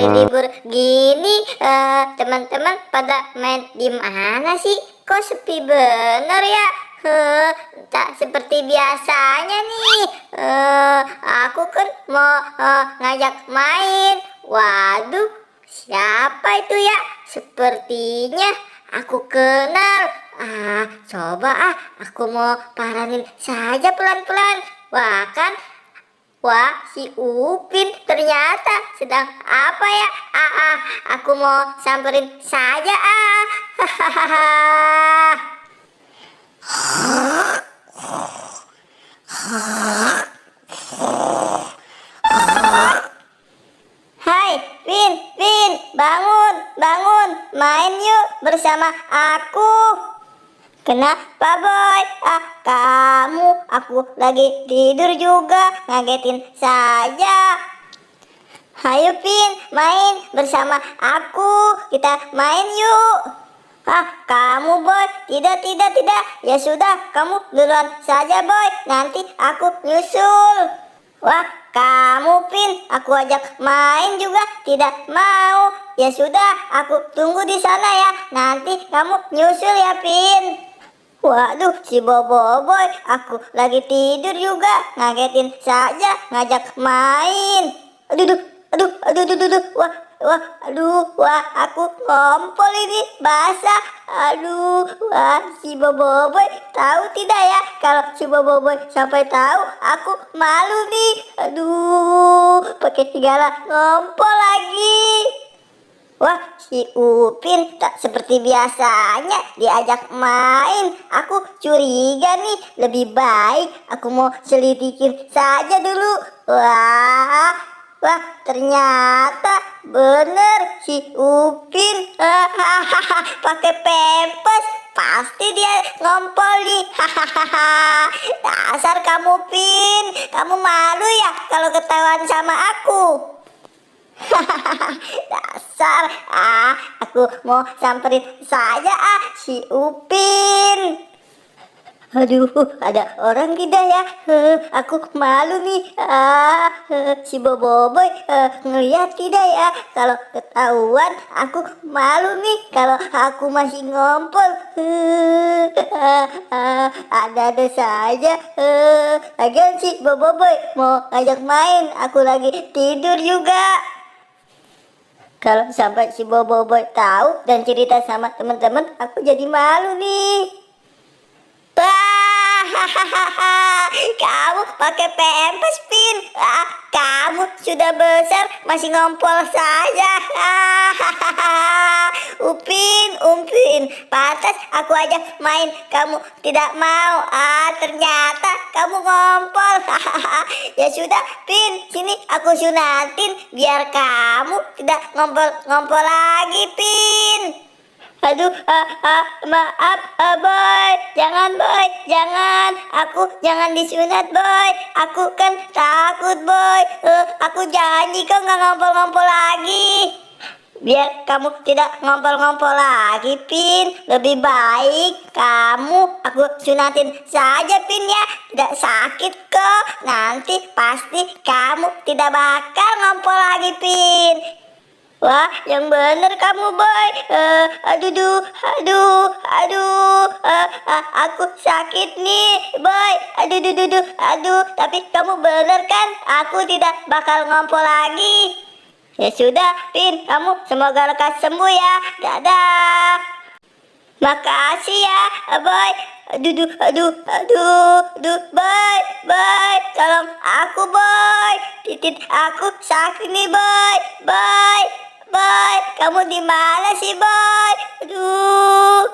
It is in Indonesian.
hari libur gini teman-teman pada main di mana sih? Kok sepi bener ya? Tak seperti biasanya nih. Aku kan mau ngajak main. Waduh, siapa itu ya? Sepertinya aku kenal. Coba aku mau paranin saja pelan-pelan. Wah, si Upin ternyata sedang apa ya? Aku mau samperin saja Hahaha. Hai, Pin, bangun, main yuk bersama aku. Kenapa boy? Aku lagi tidur juga, ngagetin saja. Hayo Pin, main bersama aku, kita main yuk. Kamu boy, tidak. Ya sudah, kamu duluan saja boy, nanti aku nyusul. Wah, kamu Pin, aku ajak main juga tidak mau. Ya sudah, aku tunggu di sana ya, nanti kamu nyusul ya Pin. Waduh, si Boboiboy, aku lagi tidur juga, ngagetin saja, ngajak main. Aduh, wah, aku ngompol ini basah. Si Boboiboy tahu tidak ya? Kalau si Boboiboy sampai tahu, aku malu nih. Pakai segala ngompol lagi. Wah, si Upin tak seperti biasanya diajak main. Aku curiga nih, lebih baik aku mau selidikin saja dulu. Wah, ternyata bener si Upin. Pakai pempes, pasti dia ngompol nih. Dasar kamu Pin, kamu malu ya kalau ketahuan sama aku. Dasar, aku mau samperin saja si Upin. Aduh, ada orang tidak ya? Aku malu nih. Si Boboiboy ngeliat tidak ya? Kalau ketahuan, aku malu nih. Kalau aku masih ngompol. Ada saja. Lagian si Boboiboy mau ngajak main. Aku lagi tidur juga. Kalau sampai si Boboiboy tahu dan cerita sama teman-teman, aku jadi malu nih. Kamu pakai pempes Pin. Kamu sudah besar masih ngompol saja. Upin, pantas aku ajak main kamu tidak mau. Ternyata kamu ngompol. Ya sudah Pin, sini aku sunatin biar kamu tidak ngompol lagi Pin. Aduh, maaf boy, jangan boy, jangan, aku jangan disunat boy, aku kan takut boy, aku janji kok nggak ngompol-ngompol lagi. Biar kamu tidak ngompol-ngompol lagi Pin, lebih baik kamu aku sunatin saja Pin ya, tidak sakit kok, nanti pasti kamu tidak bakal ngompol lagi Pin. Wah, yang bener kamu boy. Aduh, aku sakit nih boy. Aduh, tapi kamu bener kan? Aku tidak bakal ngompol lagi. Ya sudah, Pin, kamu semoga lekas sembuh ya. Dadah. Makasih ya, boy. Boy, tolong aku boy. Titik aku sakit nih boy. Boy, kamu di mana sih boy? Aduh.